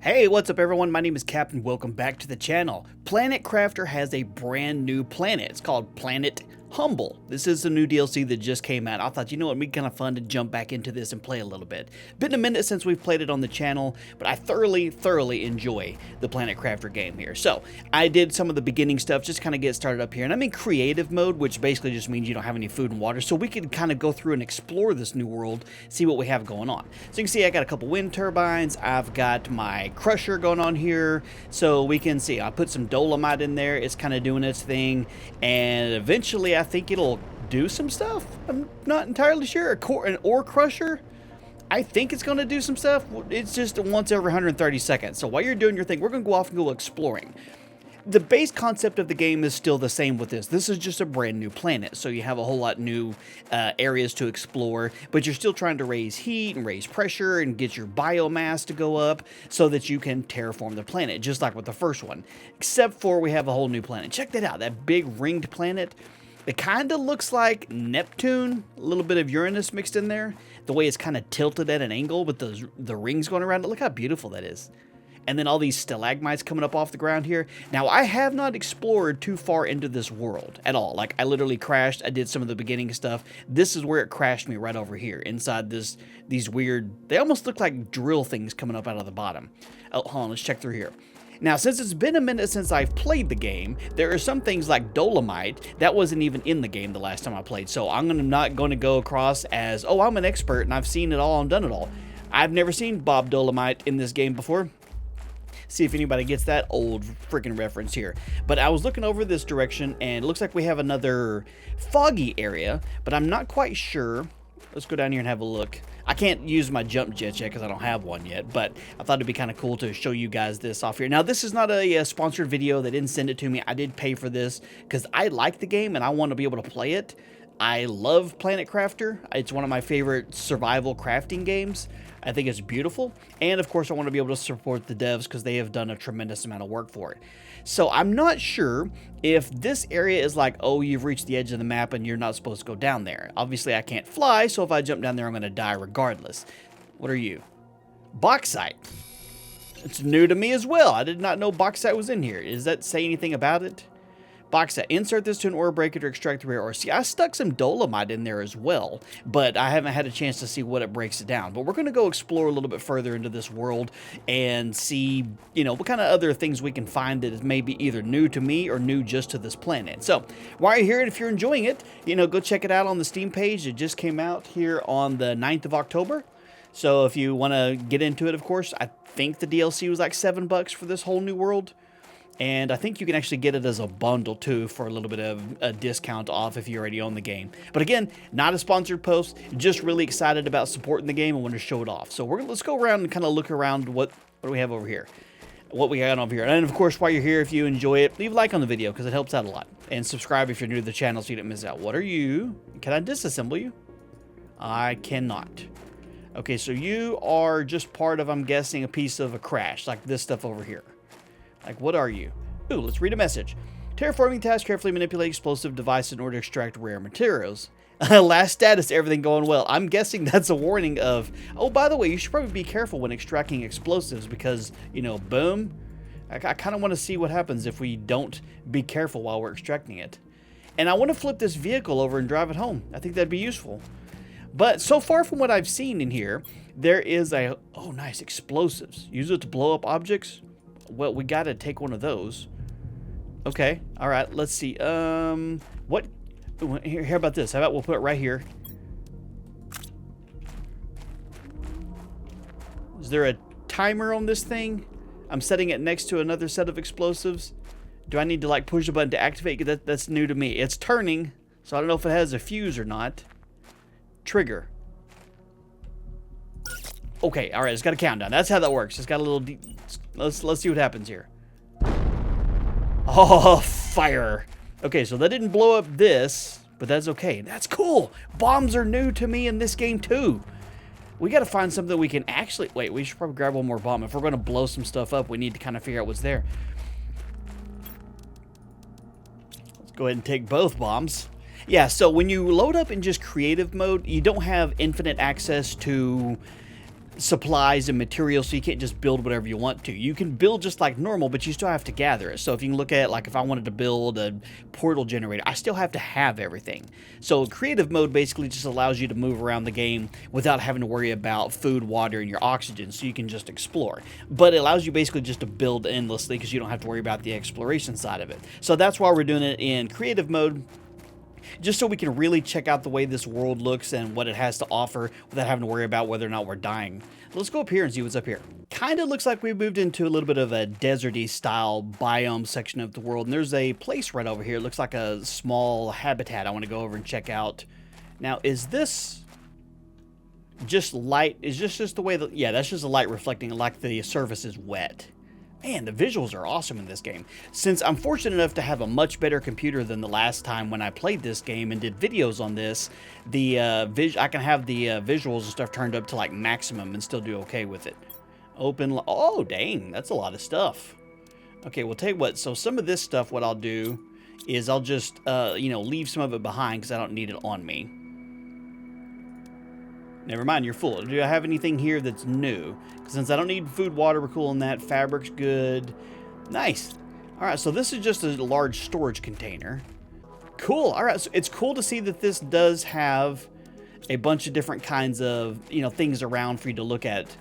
Hey, what's up everyone? My name is Captain. Welcome back to the channel. Planet Crafter has a brand new planet. It's called Planet Humble. This is a new DLC that just came out. I thought, you know what, it'd be kind of fun to jump back into this and play a little bit. Been a minute since we've played it on the channel, but I thoroughly enjoy the Planet Crafter game here. So, I did some of the beginning stuff, just kind of get started up here. And I'm in creative mode, which basically just means you don't have any food and water. So we can kind of go through and explore this new world, see what we have going on. So you can see I got a couple wind turbines. I've got my crusher going on here. So we can see I put some dolomite in there. It's kind of doing its thing. And eventually I think it'll do some stuff. I'm not entirely sure. An ore crusher, I think it's going to do some stuff. It's just once every 130 seconds. So while you're doing your thing, we're going to go off and go exploring. The base concept of the game is still the same with this. This is just a brand new planet, so you have a whole lot new areas to explore, but you're still trying to raise heat and raise pressure and get your biomass to go up so that you can terraform the planet, just like with the first one. Except for we have a whole new planet. Check that out, that big ringed planet. It kind of looks like Neptune, a little bit of Uranus mixed in there. The way it's kind of tilted at an angle with the rings going around it. Look how beautiful that is. And then all these stalagmites coming up off the ground here. Now, I have not explored too far into this world at all. Like, I literally crashed. I did some of the beginning stuff. This is where it crashed me right over here. Inside these weird, they almost look like drill things coming up out of the bottom. Oh, hold on, let's check through here. Now, since it's been a minute since I've played the game, there are some things like dolomite that wasn't even in the game the last time I played. So I'm not going to go across as, oh, I'm an expert and I've seen it all and done it all. I've never seen Bob Dolomite in this game before. See if anybody gets that old freaking reference here. But I was looking over this direction and it looks like we have another foggy area, but I'm not quite sure. Let's go down here and have a look. I can't use my jump jet yet because I don't have one yet, but I thought it'd be kind of cool to show you guys this off here. Now, this is not a sponsored video. They didn't send it to me. I did pay for this because I like the game and I want to be able to play it. I love Planet Crafter. It's one of my favorite survival crafting games. I think it's beautiful. And of course, I want to be able to support the devs because they have done a tremendous amount of work for it. So I'm not sure if this area is like, oh, you've reached the edge of the map and you're not supposed to go down there. Obviously, I can't fly, so if I jump down there, I'm going to die regardless. What are you? Bauxite. It's new to me as well. I did not know bauxite was in here. Does that say anything about it? Bauxite. Insert this to an ore breaker to extract the rare ore. See, I stuck some dolomite in there as well, but I haven't had a chance to see what it breaks it down. But we're going to go explore a little bit further into this world and see, you know, what kind of other things we can find that is maybe either new to me or new just to this planet. So, while you're here, and if you're enjoying it, you know, go check it out on the Steam page. It just came out here on the 9th of October. So, if you want to get into it, of course, I think the DLC was like $7 for this whole new world. And I think you can actually get it as a bundle, too, for a little bit of a discount off if you already own the game. But again, not a sponsored post, just really excited about supporting the game and want to show it off. So let's go around and kind of look around what do we have over here, what we got over here. And, of course, while you're here, if you enjoy it, leave a like on the video because it helps out a lot. And subscribe if you're new to the channel so you don't miss out. What are you? Can I disassemble you? I cannot. Okay, so you are just part of, I'm guessing, a piece of a crash, like this stuff over here. Like, what are you? Ooh, let's read a message. Terraforming task, carefully manipulate explosive device in order to extract rare materials. Last status, everything going well. I'm guessing that's a warning of, oh, by the way, you should probably be careful when extracting explosives because, you know, boom. I kind of want to see what happens if we don't be careful while we're extracting it. And I want to flip this vehicle over and drive it home. I think that'd be useful. But so far from what I've seen in here, there is a, oh, nice, explosives. Use it to blow up objects. Well, we got to take one of those. Okay. All right. Let's see. What? Here, how about this? How about we'll put it right here? Is there a timer on this thing? I'm setting it next to another set of explosives. Do I need to, like, push a button to activate? That's new to me. It's turning, so I don't know if it has a fuse or not. Trigger. Okay. All right. It's got a countdown. That's how that works. It's got a little... Let's see what happens here. Oh, fire. Okay, so that didn't blow up this, but that's okay. That's cool. Bombs are new to me in this game, too. We got to find something we can actually... Wait, we should probably grab one more bomb. If we're going to blow some stuff up, we need to kind of figure out what's there. Let's go ahead and take both bombs. Yeah, so when you load up in just creative mode, you don't have infinite access to supplies and materials, so you can't just build whatever you want to. You can build just like normal, but you still have to gather it. So if you can look at, like, if I wanted to build a portal generator, I still have to have everything. So creative mode basically just allows you to move around the game without having to worry about food, water, and your oxygen, so you can just explore. But it allows you basically just to build endlessly because you don't have to worry about the exploration side of it. So that's why we're doing it in creative mode, just so we can really check out the way this world looks and what it has to offer without having to worry about whether or not we're dying. Let's go up here and see what's up here. Kind of looks like we moved into a little bit of a deserty style biome section of the world, and there's a place right over here. It looks like a small habitat I want to go over and check out. Now, is this just light? Is this just the way that, yeah, that's just the light reflecting like the surface is wet. Man, the visuals are awesome in this game. Since I'm fortunate enough to have a much better computer than the last time when I played this game and did videos on this, I can have the visuals and stuff turned up to like maximum and still do okay with it. Oh, dang, that's a lot of stuff. Okay, well, tell you what, so some of this stuff, what I'll do is I'll just, leave some of it behind because I don't need it on me. Never mind, you're full. Do I have anything here that's new? Since I don't need food, water, we're cool on that. Fabric's good. Nice. All right, so this is just a large storage container. Cool. All right, so it's cool to see that this does have a bunch of different kinds of, things around for you to look at.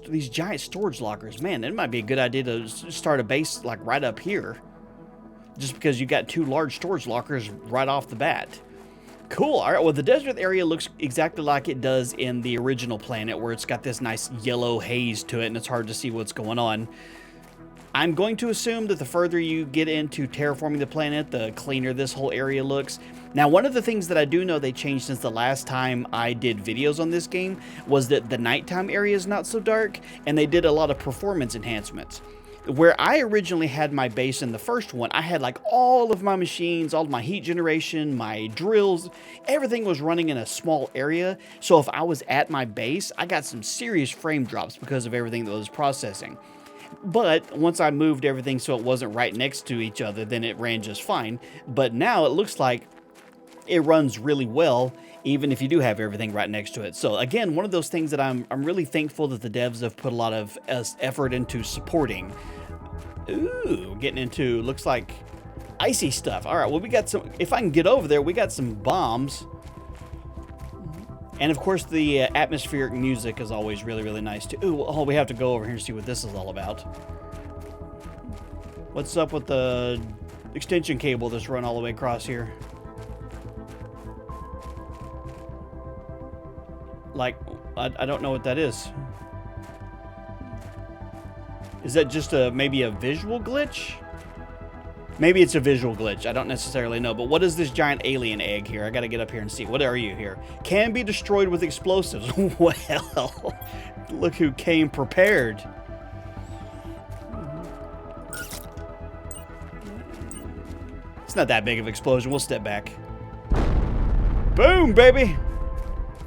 These giant storage lockers. Man, it might be a good idea to start a base like right up here. Just because you got 2 large storage lockers right off the bat. Cool. All right, well, the desert area looks exactly like it does in the original planet, where it's got this nice yellow haze to it, and it's hard to see what's going on. I'm going to assume that the further you get into terraforming the planet, the cleaner this whole area looks. Now, one of the things that I do know they changed since the last time I did videos on this game was that the nighttime area is not so dark, and they did a lot of performance enhancements. Where I originally had my base in the first one, I had like all of my machines, all of my heat generation, my drills, everything was running in a small area. So if I was at my base, I got some serious frame drops because of everything that was processing. But once I moved everything so it wasn't right next to each other, then it ran just fine. But now it looks like it runs really well, even if you do have everything right next to it. So again, one of those things that I'm really thankful that the devs have put a lot of effort into supporting. Ooh, getting into, looks like icy stuff. All right, well, we got some, if I can get over there, we got some bombs. And of course, the atmospheric music is always really, really nice too. Ooh, well, we have to go over here and see what this is all about. What's up with the extension cable that's run all the way across here? Like, I don't know what that is. Is that just maybe a visual glitch? Maybe it's a visual glitch. I don't necessarily know. But what is this giant alien egg here? I got to get up here and see. What are you here? Can be destroyed with explosives. Well, look who came prepared. It's not that big of an explosion. We'll step back. Boom, baby.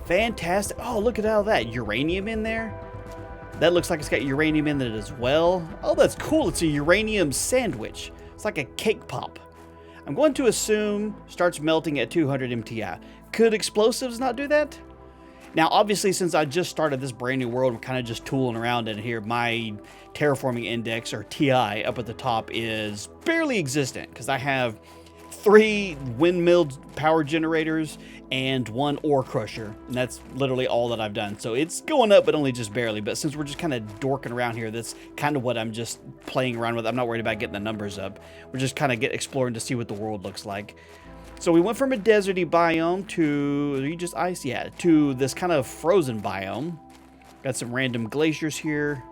Fantastic. Oh, look at all that uranium in there. That looks like it's got uranium in it as well. Oh, that's cool. It's a uranium sandwich. It's like a cake pop. I'm going to assume starts melting at 200 MTI. Could explosives not do that? Now, obviously, since I just started this brand new world, we're kind of just tooling around in here. My terraforming index, or TI, up at the top is barely existent because I have 3 windmill power generators and 1 ore crusher, and that's literally all that I've done. So it's going up, but only just barely. But since we're just kind of dorking around here, that's kind of what I'm just playing around with. I'm not worried about getting the numbers up. We're just kind of exploring to see what the world looks like. So we went from a deserty biome to ice, yeah, to this kind of frozen biome. Got some random glaciers here.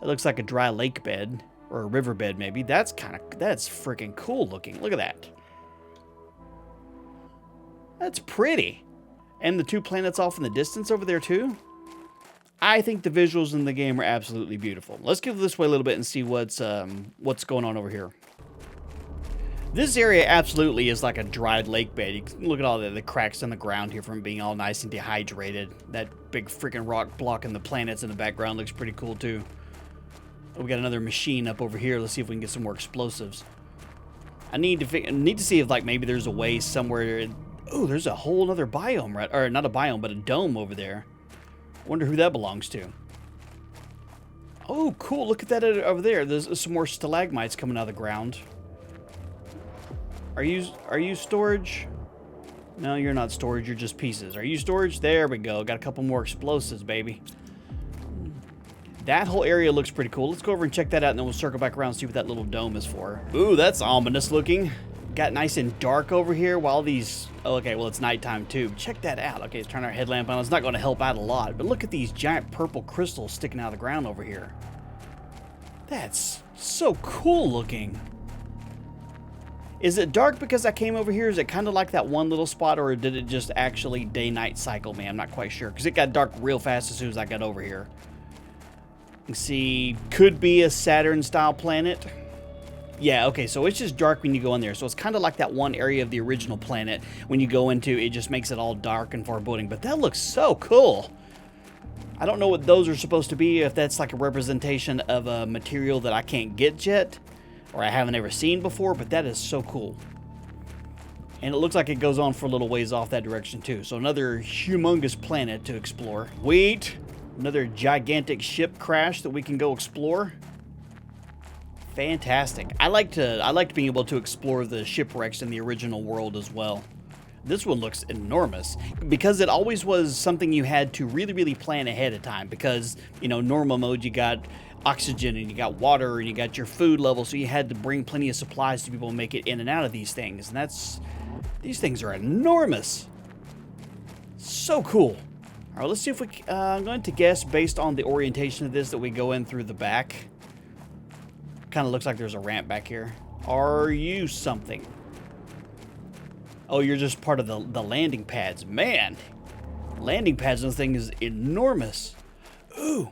It looks like a dry lake bed, or a riverbed maybe. That's freaking cool looking. Look at that. That's pretty. And the 2 planets off in the distance over there too. I think the visuals in the game are absolutely beautiful. Let's give this way a little bit and see what's going on over here. This area absolutely is like a dried lake bed. You can look at all the cracks in the ground here from being all nice and dehydrated. That big freaking rock blocking the planets in the background looks pretty cool too. We got another machine up over here. Let's see if we can get some more explosives. I need to see if like maybe there's a way somewhere. Oh, there's a whole other biome, right? Or not a biome, but a dome over there. Wonder who that belongs to. Oh, cool. Look at that over there. There's some more stalagmites coming out of the ground. Are you storage? No, you're not storage. You're just pieces. Are you storage? There we go. Got a couple more explosives, baby. That whole area looks pretty cool. Let's go over and check that out, and then we'll circle back around and see what that little dome is for. Ooh, that's ominous looking. Got nice and dark over here while these... Oh, okay, well, it's nighttime, too. Check that out. Okay, let's turn our headlamp on. It's not going to help out a lot, but look at these giant purple crystals sticking out of the ground over here. That's so cool looking. Is it dark because I came over here? Is it kind of like that one little spot, or did it just actually day-night cycle me? I'm not quite sure, because it got dark real fast as soon as I got over here. You can see, could be a Saturn-style planet. Yeah, okay, so it's just dark when you go in there. So it's kind of like that one area of the original planet. When you go into, it just makes it all dark and foreboding. But that looks so cool. I don't know what those are supposed to be, if that's like a representation of a material that I can't get yet, or I haven't ever seen before, but that is so cool. And it looks like it goes on for a little ways off that direction too. So another humongous planet to explore. Wait, another gigantic ship crash that we can go explore. Fantastic. I liked being able to explore the shipwrecks in the original world as well. This one looks enormous because it always was something you had to really, really plan ahead of time because, you know, normal mode, you got oxygen and you got water and you got your food level, so you had to bring plenty of supplies to be able to make it in and out of these things. And these things are enormous. So cool. All right, let's see if we, I'm going to guess based on the orientation of this that we go in through the back. Kind of looks like there's a ramp back here. Are you something? Oh, you're just part of the landing pads. Man, landing pads on this thing is enormous. Ooh.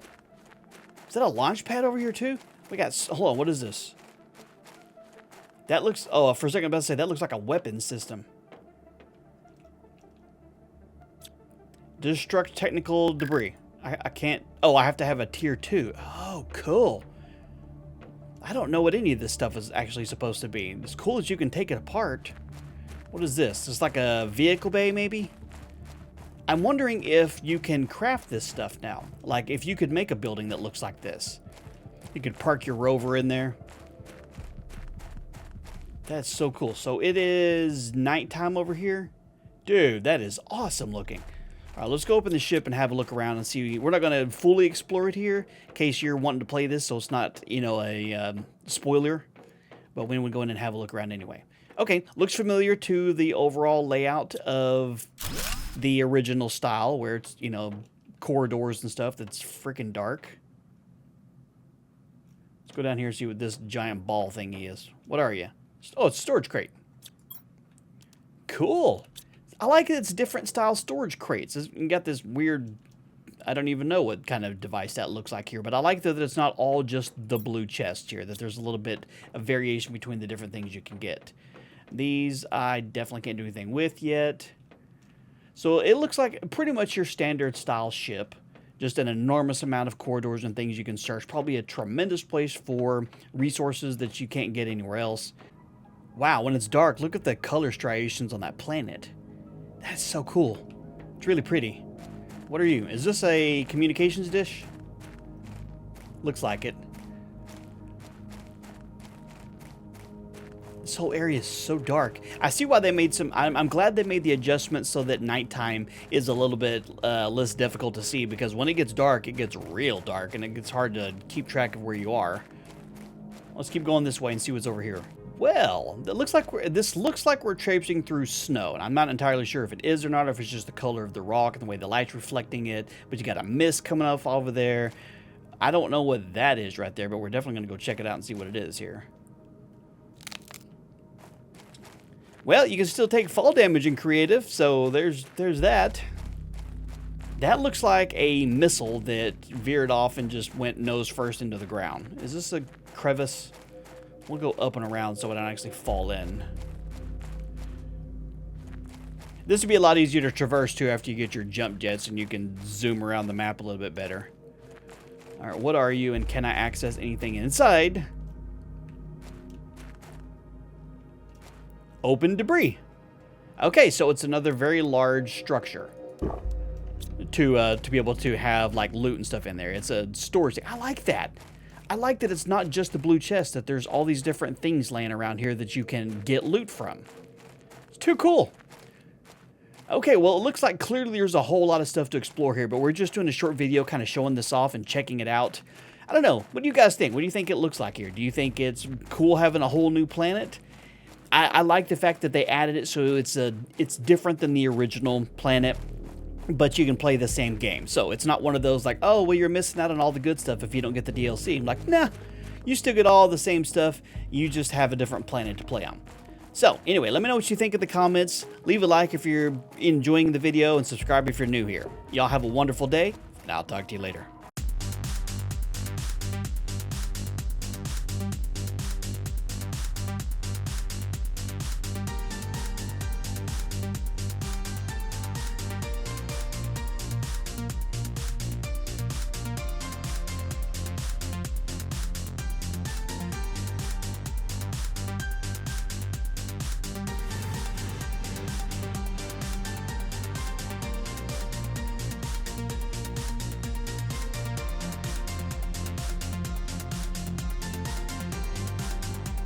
Is that a launch pad over here too? We got, hold on, what is this? That looks, oh, for a second I'm about to say, that looks like a weapon system. Destruct technical debris. I can't, oh, I have to have a tier 2. Oh, cool. I don't know what any of this stuff is actually supposed to be. It's cool that you can take it apart. What is this? It's like a vehicle bay, maybe? I'm wondering if you can craft this stuff now. Like, if you could make a building that looks like this. You could park your rover in there. That's so cool. So it is nighttime over here. Dude, that is awesome looking. All right, let's go open the ship and have a look around and see. We're not going to fully explore it here in case you're wanting to play this, so it's not, you know, a spoiler. But we would go in and have a look around anyway. Okay, looks familiar to the overall layout of the original style, where it's, you know, corridors and stuff that's freaking dark. Let's go down here and see what this giant ball thingy is. What are you? Oh, it's a storage crate. Cool. I like that it's different style storage crates. You got this weird, I don't even know what kind of device that looks like here, but I like that it's not all just the blue chest here, that there's a little bit of variation between the different things you can get. These I definitely can't do anything with yet. So it looks like pretty much your standard style ship. Just an enormous amount of corridors and things you can search. Probably a tremendous place for resources that you can't get anywhere else. Wow, when it's dark, look at the color striations on that planet. That's so cool. It's really pretty. What are you? Is this a communications dish? Looks like it. This whole area is so dark. I see why they made some... I'm glad they made the adjustment so that nighttime is a little bit less difficult to see, because when it gets dark, it gets real dark, and it gets hard to keep track of where you are. Let's keep going this way and see what's over here. Well, this looks like we're traipsing through snow, and I'm not entirely sure if it is or not, or if it's just the color of the rock and the way the light's reflecting it, but you got a mist coming off over there. I don't know what that is right there, but we're definitely going to go check it out and see what it is here. Well, you can still take fall damage in creative, so there's that. That looks like a missile that veered off and just went nose first into the ground. Is this a crevice? We'll go up and around so it don't actually fall in. This would be a lot easier to traverse too after you get your jump jets and you can zoom around the map a little bit better. All right, what are you, and can I access anything inside? Open debris. Okay, so it's another very large structure. to be able to have like loot and stuff in there. It's a storage thing. I like that. I like that it's not just the blue chest, that there's all these different things laying around here that you can get loot from. It's too cool. Okay, well, it looks like clearly there's a whole lot of stuff to explore here, but we're just doing a short video kind of showing this off and checking it out. I don't know. What do you guys think? What do you think it looks like here? Do you think it's cool having a whole new planet? I like the fact that they added it so it's different than the original planet, but you can play the same game. So it's not one of those like, oh, well, you're missing out on all the good stuff if you don't get the DLC. I'm like, nah, you still get all the same stuff. You just have a different planet to play on. So anyway, let me know what you think in the comments. Leave a like if you're enjoying the video and subscribe if you're new here. Y'all have a wonderful day, and I'll talk to you later.